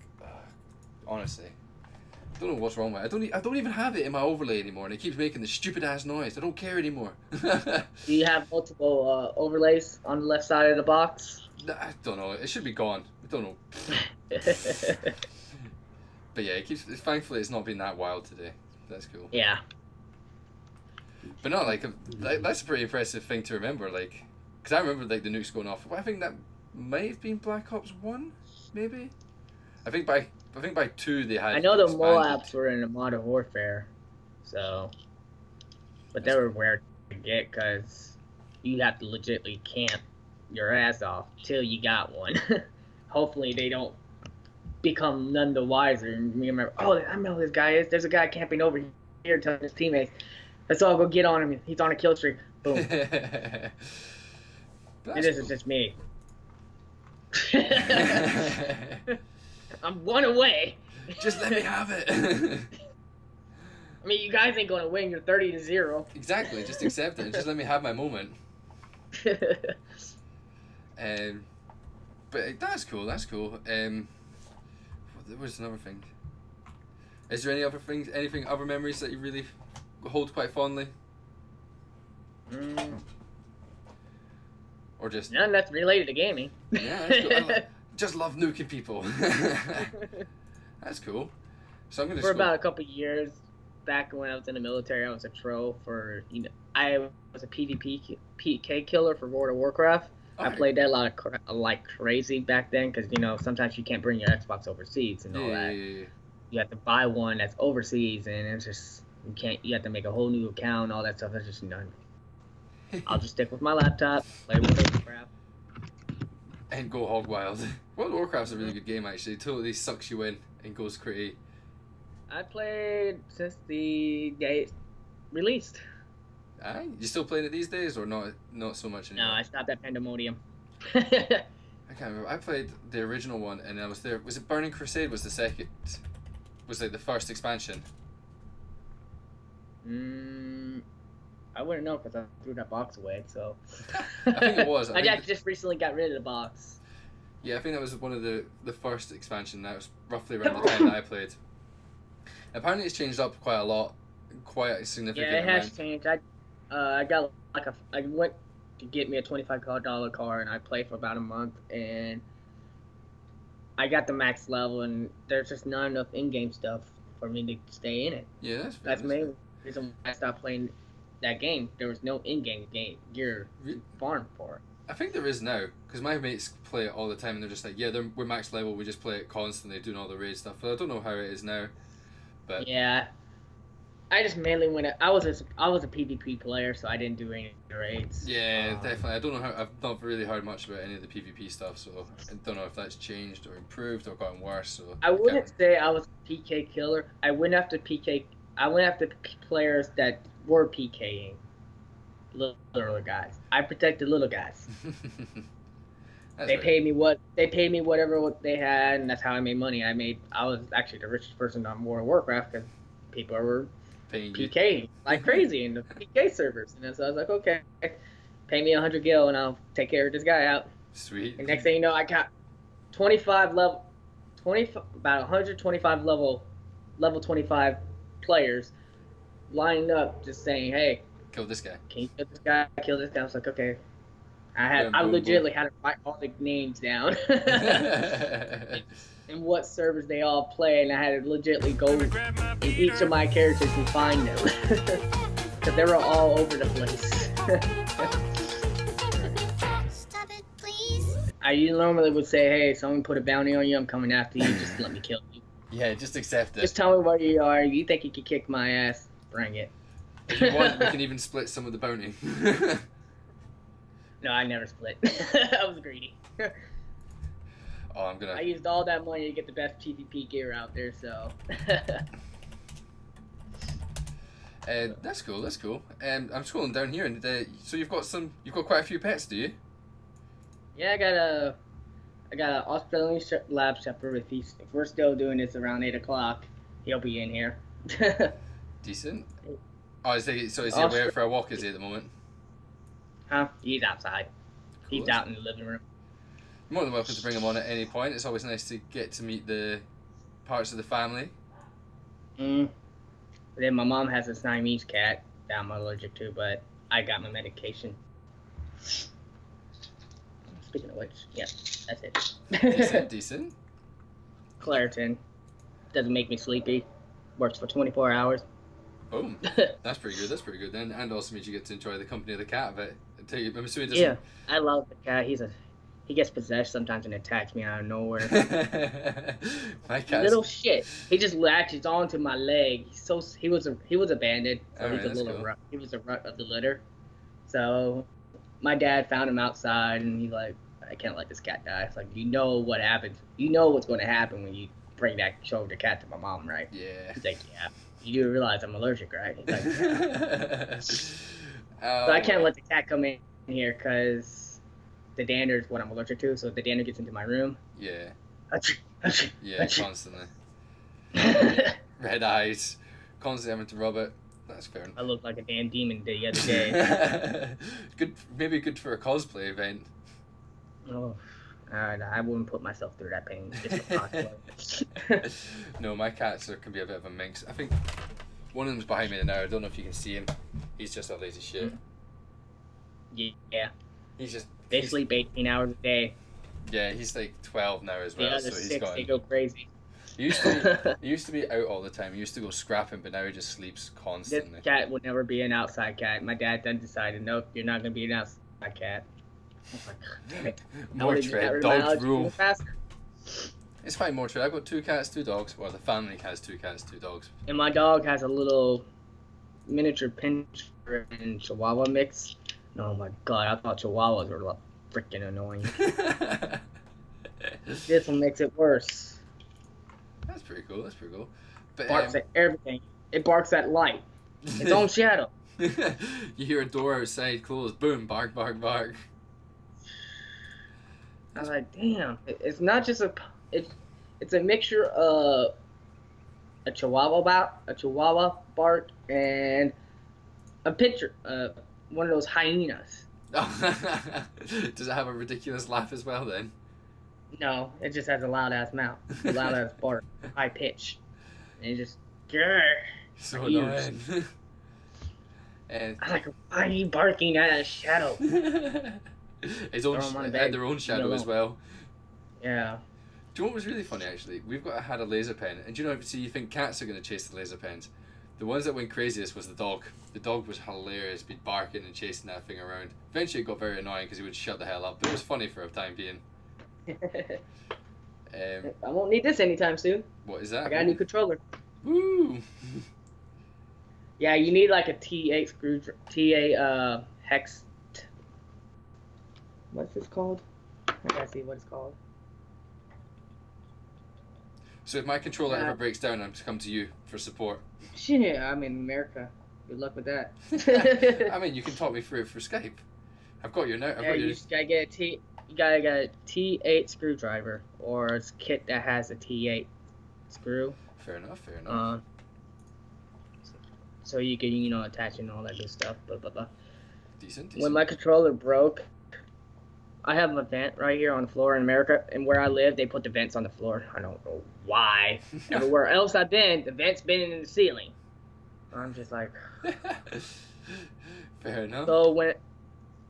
honestly. I don't know what's wrong with it. I don't even have it in my overlay anymore, and it keeps making this stupid ass noise. I don't care anymore. Do you have multiple overlays on the left side of the box? I don't know. It should be gone. I don't know. But yeah, thankfully it's not been that wild today. That's cool. Yeah. But no, that's a pretty impressive thing to remember. Because I remember the nukes going off. I think that might have been Black Ops 1, maybe. I think by 2 they had. I know the Moabs were in the Modern Warfare, so, but they were rare to get because you have to legitimately camp your ass off till you got one. Hopefully they don't become none the wiser and remember, oh, I know this guy is. There's a guy camping over here telling his teammates, let's all go get on him. He's on a kill streak. Boom. This is just me. I'm one away. Just let me have it. I mean, you guys ain't gonna win. You're 30-0. Exactly. Just accept it. Just let me have my moment. But that's cool. That's cool. There was another thing. Is there any other things? Other memories that you really hold quite fondly? Or just none that's related to gaming. Yeah, that's cool. Just love nuking people. That's cool. So I'm gonna. For about a couple years, back when I was in the military, I was a tro for I was a PvP PK killer for World of Warcraft. I played that a lot like crazy back then because sometimes you can't bring your Xbox overseas and all that. Yeah. You have to buy one that's overseas, and it's just you have to make a whole new account, all that stuff. That's just none. I'll just stick with my laptop, play World of Warcraft. And go hog wild. World of Warcraft's a really good game actually. It totally sucks you in and goes crazy. I played since the day released. Aye? You still playing it these days or not so much anymore? No, I stopped at Pandemonium. I can't remember. I played the original one and I was there. Was it Burning Crusade was the second? Was the first expansion? I wouldn't know because I threw that box away, so. I think it was. I just recently got rid of the box. Yeah, I think that was one of the first expansion. That was roughly around the time that I played. Apparently it's changed up quite a lot, quite a significant amount. Yeah, it has changed. I got I went to get me a $25 car and I played for about a month and I got the max level and there's just not enough in-game stuff for me to stay in it. Yeah, that's main reason why I stopped playing that game. There was no in-game gear farm for it. I think there is now, because my mates play it all the time and they're just like, yeah, we're max level, we just play it constantly, doing all the raid stuff. But I don't know how it is now. But yeah, I just mainly went. I was a PvP player, so I didn't do any raids. Yeah, definitely. I don't know how. I've not really heard much about any of the PvP stuff, so I don't know if that's changed or improved or gotten worse. So I wouldn't say I was a PK killer. I went after PK. I went after players that were PKing little guys. I protected little guys. They paid me whatever they had, and that's how I made money. I was actually the richest person on World of Warcraft because people were PKing like crazy in the PK servers, and so I was like, okay, pay me 100 gil and I'll take care of this guy out. Sweet. And next thing you know, I got about 125 level 25 players lining up, just saying, hey, kill this guy. Can you kill this guy? Kill this guy. I was like, okay. I legitimately had to write all the names down and what servers they all play, and I had to legitimately go in each of my characters and find them because they were all over the place. Stop it, please. I normally would say, hey, someone put a bounty on you, I'm coming after you, just let me kill you. Yeah, just accept it. Just tell me where you are. You think you can kick my ass? Bring it. If you want, we can even split some of the bounty. No, I never split. I was greedy. Oh, I used all that money to get the best PvP gear out there, so. That's cool. That's cool. I'm scrolling down here, and so you've got quite a few pets, do you? Yeah, I got an Australian lab shepherd. If we're still doing this around 8 o'clock, he'll be in here. Decent. Oh, is he away out for a walk? Is he at the moment? Huh? He's outside. Cool. He's out in the living room. More than welcome to bring him on at any point. It's always nice to get to meet the parts of the family. Then my mom has a Siamese cat that I'm allergic to, but I got my medication. Speaking of which, yeah, that's it. Decent. Claritin. Doesn't make me sleepy. Works for 24 hours. Oh, that's pretty good. That's pretty good then, and also means you get to enjoy the company of the cat. But I'm assuming yeah, I love the cat. He gets possessed sometimes and attacks me out of nowhere. My cat. Little shit. He just latches onto my leg. He was abandoned. So right, he's a little cool. rut. He was a rut of the litter. So my dad found him outside, and he's like, I can't let this cat die. It's like, you know what happens. You know what's going to happen when you show the cat to my mom, right? Yeah. He's like, yeah. You do realize I'm allergic, right? He's like, so I can't let the cat come in here because the dander is what I'm allergic to. So if the dander gets into my room. Yeah. Yeah, constantly. Red eyes, constantly having to rub it. That's fair. I looked like a damn demon the other day. Maybe good for a cosplay event. Oh, I wouldn't put myself through that pain just for cosplay. No, my cats can be a bit of a minx. I think one of them's behind me now. I don't know if you can see him. He's just a lazy shit. Yeah. They sleep 18 hours a day. Yeah, he's like 12 now as well. The other 6, they go crazy. He used to be out all the time. He used to go scrapping, but now he just sleeps constantly. This cat would never be an outside cat. My dad then decided, nope, you're not going to be an outside cat. I was like, damn it. More tread, dogs rule. It's fine, more tread. I've got 2 cats, 2 dogs. Well, the family has 2 cats, 2 dogs. And my dog has a little miniature pincher and Chihuahua mix. Oh my god, I thought Chihuahuas were freaking annoying. This one makes it worse. That's pretty cool. That's pretty cool. But, barks at everything. It barks at light. Its own shadow. You hear a door outside close. Boom! Bark! Bark! Bark! I was like, damn. It's not just it's a mixture of a Chihuahua bark and a picture one of those hyenas. Does it have a ridiculous laugh as well then? No, it just has a loud ass mouth, a loud ass bark, high pitch, and it just so annoying. I'm like, why are you barking at a shadow? His own had their own shadow as well. Yeah. Do you know what was really funny actually? Had a laser pen, and do you know, you think cats are going to chase the laser pens? The ones that went craziest was the dog. The dog was hilarious, be barking and chasing that thing around. Eventually it got very annoying because he would shut the hell up, but it was funny for a time being. I won't need this anytime soon. What is that? I got a new controller. Woo! Yeah, you need like a T8 screw, T8 hex. What's this called? I gotta see what it's called. So if my controller ever breaks down, I'm to come to you for support. Shit, I'm in America. Good luck with that. I mean, you can talk me through it for Skype. I've got your note. You just gotta get you gotta get a T8 screwdriver or a kit that has a T8 screw. Fair enough. Fair enough. So you can attach and all that good stuff. Blah blah blah. Decent. When my controller broke, I have a vent right here on the floor in America, and where I live, they put the vents on the floor. I don't know why. Everywhere else I've been, the vent's been in the ceiling. I'm just like. Fair enough. So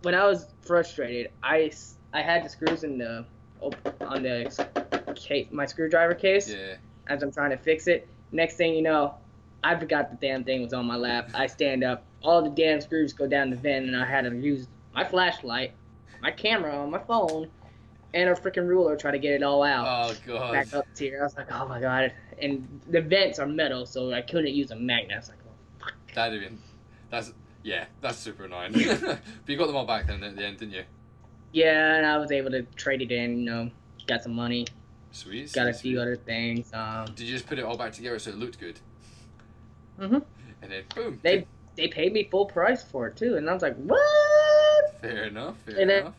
when I was frustrated, I had the screws on the case, my screwdriver case. Yeah. As I'm trying to fix it, next thing you know, I forgot the damn thing was on my lap. I stand up, all the damn screws go down the vent, and I had to use my flashlight, my camera on my phone, and a freaking ruler to try to get it all out. Oh god. Back up to here. I was like, oh my god. And the vents are metal, so I couldn't use a magnet. I was like, oh fuck. That's super annoying. But you got them all back then at the end, didn't you? Yeah, and I was able to trade it in. Got some money. Sweet. Got a few other things. Did you just put it all back together so it looked good? Mhm. And then boom. They paid me full price for it too, and I was like, what? Fair enough. And then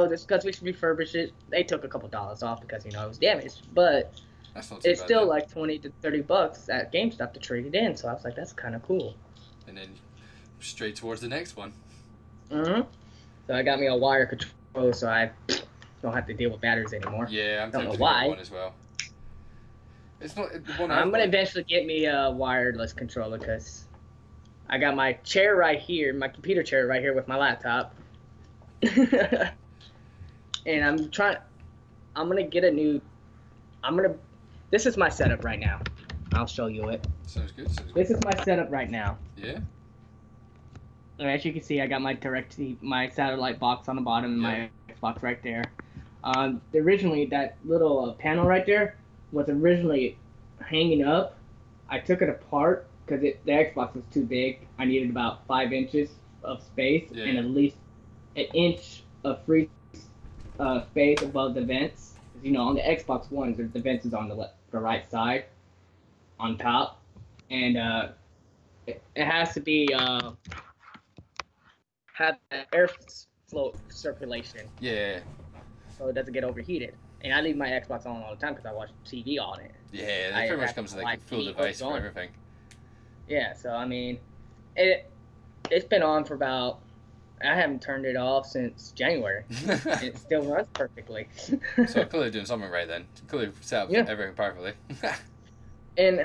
just because we should refurbish it, they took a couple dollars off because it was damaged, but that's not too it's bad, still then. like $20 to $30 at GameStop to trade it in. So I was like, that's kind of cool. And then straight towards the next one. Mhm. So I got me a wire control, so I don't have to deal with batteries anymore. Yeah, I'm don't know tempted why. to get one as well. It's not the one. I'm gonna eventually get me a wireless controller because I got my chair right here, my computer chair right here with my laptop, and I'm gonna get a new. This is my setup right now. I'll show you it. Sounds good. This is my setup right now. Yeah. And as you can see, I got my satellite box on the bottom, and my Xbox right there. Originally, that little panel right there was originally hanging up. I took it apart because the Xbox was too big. I needed about 5 inches of space and at least an inch of free space above the vents. On the Xbox One, the vents is on the right side, on top, and it has to be have airflow circulation. Yeah. So it doesn't get overheated. And I leave my Xbox on all the time because I watch TV on it. Yeah, it pretty much comes with like a full device for everything. Yeah, so I mean, it's been on for about. I haven't turned it off since January. It still runs perfectly. So clearly doing something right then. Clearly set up everything perfectly. And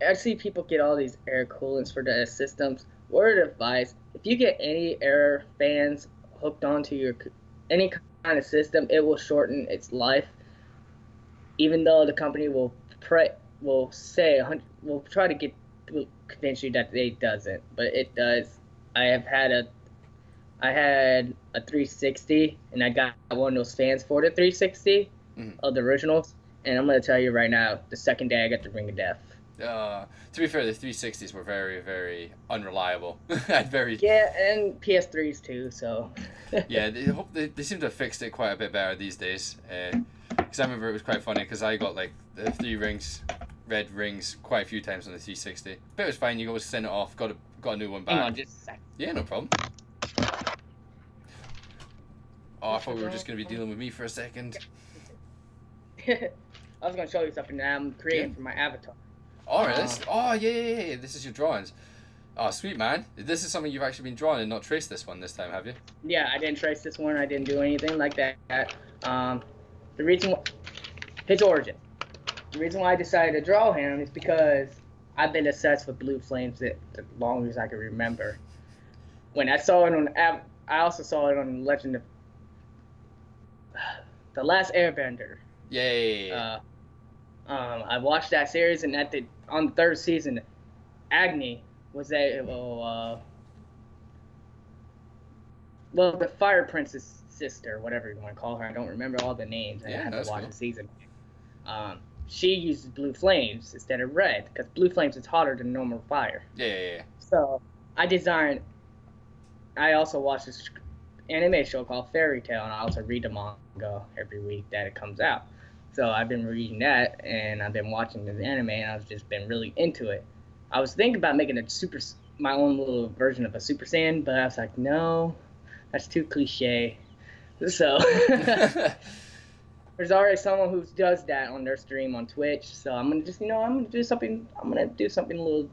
I see people get all these air coolants for the systems. Word of advice: if you get any air fans hooked onto any kind of system, it will shorten its life. Even though the company will try to convince you that it doesn't, but it does. I had a 360, and I got one of those fans for the 360 of the originals. And I'm gonna tell you right now, the second day I got the ring of death. To be fair, the 360s were very, very unreliable. And PS3s too. So. Yeah, they seem to have fixed it quite a bit better these days. Because I remember it was quite funny because I got like the 3 red rings quite a few times on the 360. But it was fine. You always send it off. Got a new one back. Hang on, just a second. Yeah, no problem. Oh, I thought we were just gonna be dealing with me for a second. I was gonna show you something that I'm creating for my avatar. Alright, yeah. This is your drawings. Oh, sweet, man. This is something you've actually been drawing and not traced this one this time, have you? Yeah, I didn't trace this one. I didn't do anything like that. The reason his origin. The reason why I decided to draw him is because I've been obsessed with blue flames the longest I can remember. When I saw it I also saw it on Legend of The Last Airbender. Yay. I watched that series, and on the 3rd season, Agni was the Fire Princess sister, whatever you want to call her. I don't remember all the names. I had to watch the season. she uses blue flames instead of red because blue flames is hotter than normal fire. Yeah. So I also watch this anime show called Fairy Tail, and I also read the manga every week that it comes out. So I've been reading that, and I've been watching the anime, and I've just been really into it. I was thinking about making my own little version of a Super Saiyan, but I was like, no, that's too cliche. So there's already someone who does that on their stream on Twitch. So I'm gonna just, I'm gonna do something a little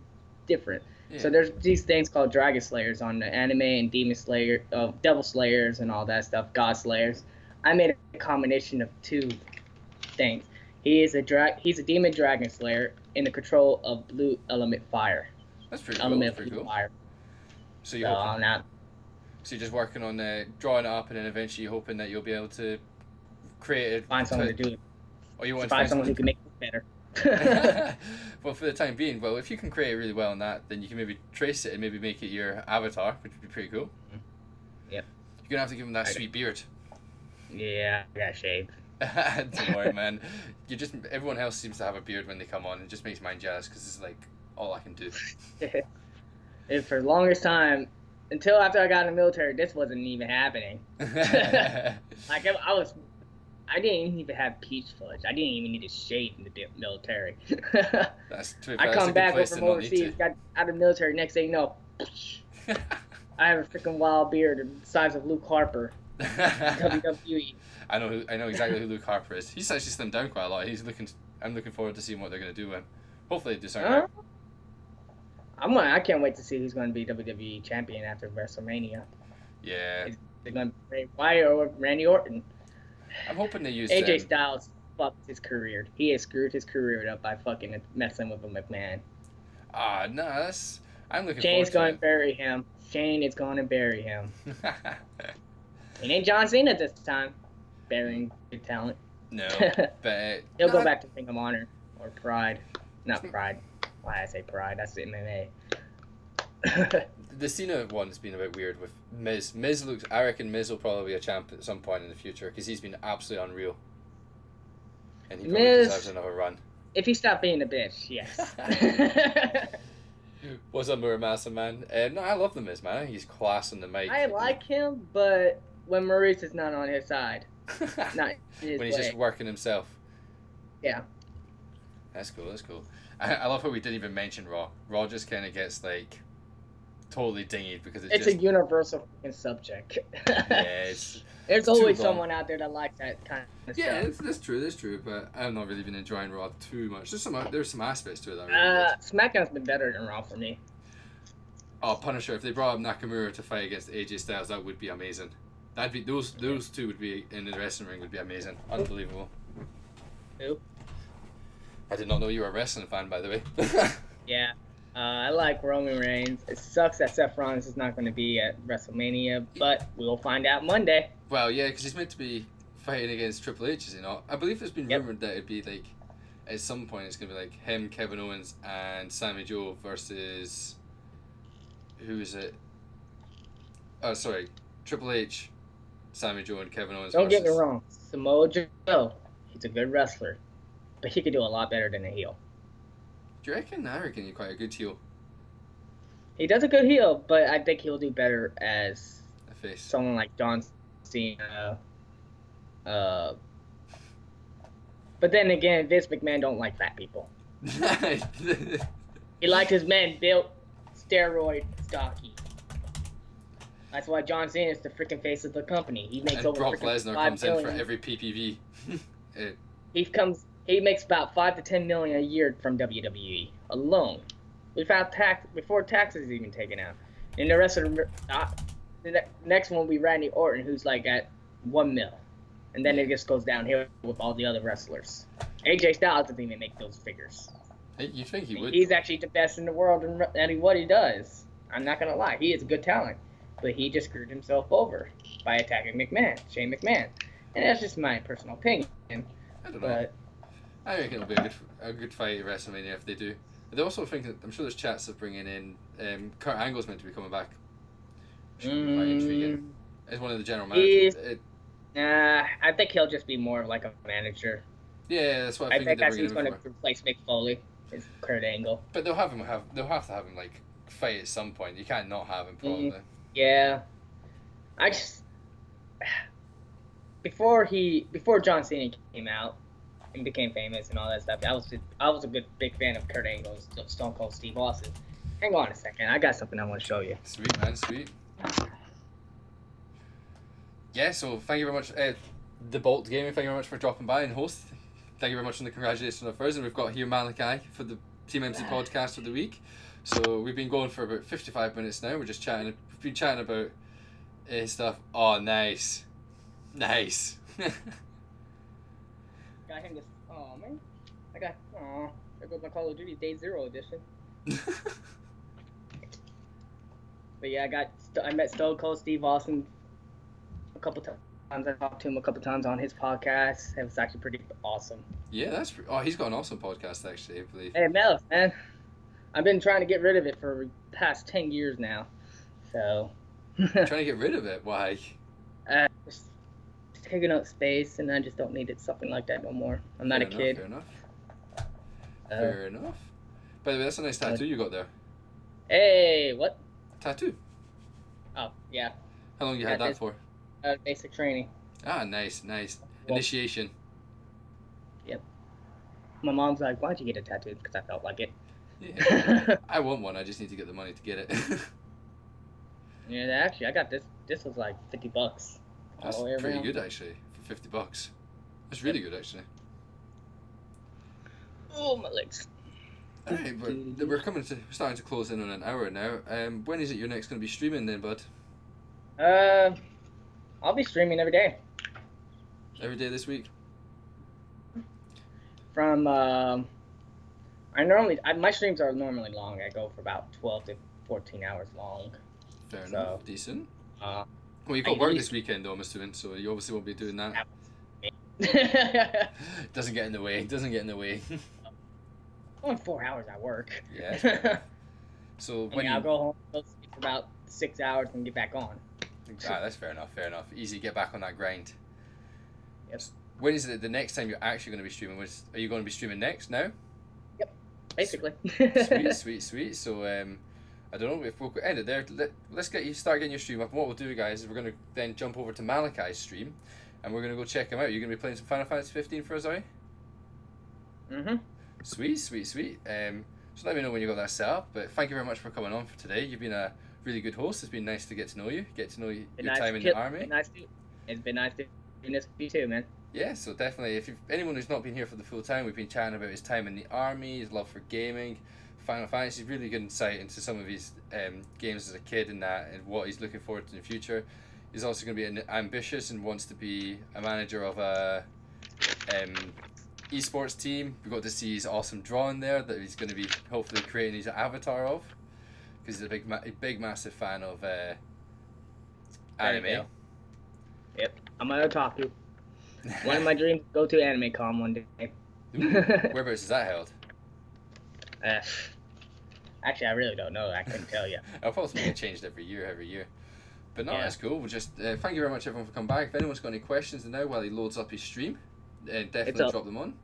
different. Yeah. So there's these things called Dragon Slayers on the anime, and Demon Slayer, Devil Slayers, and all that stuff, God Slayers. I made a combination of two things. He's a demon dragon slayer in the control of blue element fire. That's pretty cool. That's pretty cool. Fire. So you're so you're just working on drawing it up, and then eventually you're hoping that you'll be able to create it. Find someone to do it. Or you want to find someone who can make it better. Well, for the time being, if you can create it really well in that, then you can maybe trace it and maybe make it your avatar, which would be pretty cool. Yep. You're gonna have to give him that sweet beard. Yeah, I got shaved. Don't worry, man. Everyone else seems to have a beard when they come on. It just makes mine jealous because it's like all I can do. And for the longest time, until after I got in the military, this wasn't even happening. Like I didn't even have peach fudge. I didn't even need to shave in the military. I come back from overseas, got out of the military. Next thing you know, I have a freaking wild beard the size of Luke Harper. WWE. I know exactly who Luke Harper is. He's actually slimmed down quite a lot. I'm looking forward to seeing what they're gonna do with him. Hopefully they do something right. I can't wait to see who's gonna be WWE champion after WrestleMania. Yeah. They're gonna be Bray Wyatt or Randy Orton. I'm hoping they use AJ Styles fucked his career. He has screwed his career up by fucking messing with a McMahon. No, I'm looking Shane's forward to gonna bury him. Shane is gonna bury him. It ain't John Cena this time. Burying good talent. No, but he'll go back to Ring of Honor or Pride. Not Pride. Why I say Pride? That's MMA. The Cena one has been a bit weird with Miz. I reckon Miz will probably be a champ at some point in the future because he's been absolutely unreal. And he probably deserves another run. If he stopped being a bitch, yes. What's up, Muramasa, man? No, I love the Miz, man. He's class on the mic. I like him, but when Maurice is not on his side. Not his when he's just working himself. Yeah. That's cool. I love how we didn't even mention Raw. Raw just kind of gets like totally dinged because it's a universal subject. Yeah, there's always someone out there that likes that kind of stuff. Yeah, that's true. But I've not really been enjoying Raw too much. There's some aspects to it that I really SmackDown's been better than Raw for me. Oh, Punisher! If they brought up Nakamura to fight against AJ Styles, that would be amazing. That'd be those two would be in the wrestling ring would be amazing, unbelievable. Who? I did not know you were a wrestling fan, by the way. Yeah, I like Roman Reigns. It sucks that Seth Rollins is not going to be at WrestleMania, but we'll find out Monday. Well, yeah, because he's meant to be fighting against Triple H, is he not? I believe there's been rumored that it'd be like at some point it's going to be like him, Kevin Owens, and Sammy Joe versus who is it? Oh, sorry, Triple H, Sammy Joe, and Kevin Owens. Don't get me wrong, Samoa Joe, he's a good wrestler, but he could do a lot better than a heel. Do you reckon? I reckon he's quite a good heel. He does a good heel, but I think he'll do better as a face. Someone like John Cena. But then again, Vince McMahon don't like fat people. He likes his men built, steroid, stocky. That's why John Cena is the freaking face of the company. He makes over Brock Lesnar comes in for every PPV. He makes about $5 to $10 million a year from WWE alone, without before taxes even taken out. And the rest of the next one will be Randy Orton, who's like at $1 million, and then it just goes downhill with all the other wrestlers. AJ Styles doesn't even make those figures. You think he would? He's actually the best in the world at what he does. I'm not gonna lie, he is a good talent, but he just screwed himself over by attacking Shane McMahon, and that's just my personal opinion. I don't know. I reckon it'll be a good fight at WrestleMania if they do. They also think that I'm sure there's chats of bringing in Kurt Angle's meant to be coming back. Which would be quite intriguing. As one of the general managers. I think he'll just be more of like a manager. Yeah, that's what I I think think they're that's bringing who's him going for. to replace Mick Foley. Is Kurt Angle. But they'll have to have him like fight at some point. You can't not have him probably. Yeah. I just before John Cena came out and became famous and all that stuff, I was a big fan of Kurt Angle's Stone Cold Steve Austin. Hang on a second, I got something I want to show you. Sweet man, sweet. Yeah, so thank you very much, the Bolt Gaming. Thank you very much for dropping by and host. Thank you very much for the congratulations on first. And we've got here Malachai for the Team MC podcast of the week. So we've been going for about 55 minutes now. We're just chatting. We've been chatting about stuff. Oh, nice, nice. Got him this. Oh man, there goes my Call of Duty Day Zero edition. But yeah, I met Stone Cold Steve Austin a couple times. I talked to him a couple times on his podcast. It was actually pretty awesome. Yeah, he's got an awesome podcast actually, I believe. Hey Mel, man, I've been trying to get rid of it for the past 10 years now. So. Trying to get rid of it? Why? Just taking up space, and I just don't need it something like that no more. I'm not a kid. Fair enough. Fair enough. By the way, that's a nice tattoo you got there. Hey, what? Tattoo. Oh, yeah. How long you had that for? Basic training. Ah, nice. Well, Initiation. Yep. My mom's like, why'd you get a tattoo? Because I felt like it. Yeah. I want one. I just need to get the money to get it. Yeah, actually, I got this. This was like $50. That's pretty good actually for $50. That's really good actually. Oh, my legs. Alright, but we're starting to close in on an hour now. When is it you're next going to be streaming then, bud? I'll be streaming every day. Every day this week? From my streams are normally long. I go for about 12 to 14 hours long. Fair enough. Decent. Well, you've got work this weekend though, I'm assuming, so you obviously won't be doing that. Doesn't get in the way. Only 4 hours at work. Yeah. So when I'll go home, go sleep for about 6 hours, and get back on. That's fair enough. Easy, get back on that grind. Yes. When is it the next time you're actually going to be streaming? Are you going to be streaming next now? Yep. Basically. Sweet. So I don't know if we'll end it there. Let's start getting your stream up. And what we'll do, guys, is we're going to then jump over to Malachai's stream, and we're going to go check him out. You're going to be playing some Final Fantasy 15 for us, are you? Mm-hmm. Sweet. So let me know when you got that set up. But thank you very much for coming on for today. You've been a really good host. It's been nice to get to know you. Your time in the army. It's been nice to doing this with you too, man. Yeah, so definitely, anyone who's not been here for the full time, we've been chatting about his time in the army, his love for gaming, Final Fantasy, really good insight into some of his games as a kid and what he's looking forward to in the future. He's also going to be ambitious and wants to be a manager of a esports team. We got to see his awesome drawing there that he's going to be hopefully creating his avatar of, because he's a big massive fan of anime. Yep, I'm gonna talk to. One of my dreams, go to Anime Con one day. Ooh, whereabouts is that held? Actually, I really don't know. I couldn't tell you. I'll probably get changed every year. But no, that's cool. We'll just thank you very much everyone for coming back. If anyone's got any questions now while he loads up his stream, definitely drop them on.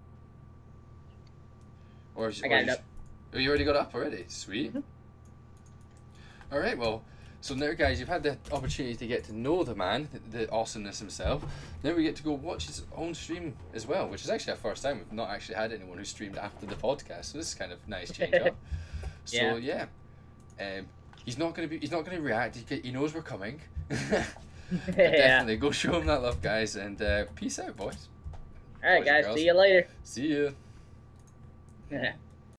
I got it up. Oh, you already got it up already? Sweet. Mm-hmm. All right, well, so now guys, you've had the opportunity to get to know the man, the awesomeness himself. Now we get to go watch his own stream as well, which is actually our first time. We've not actually had anyone who streamed after the podcast, so this is kind of nice change up. So yeah, he's not gonna react. He knows we're coming. Definitely go show him that love, guys, and peace out, boys. All right, guys. See you later. See you. Yeah.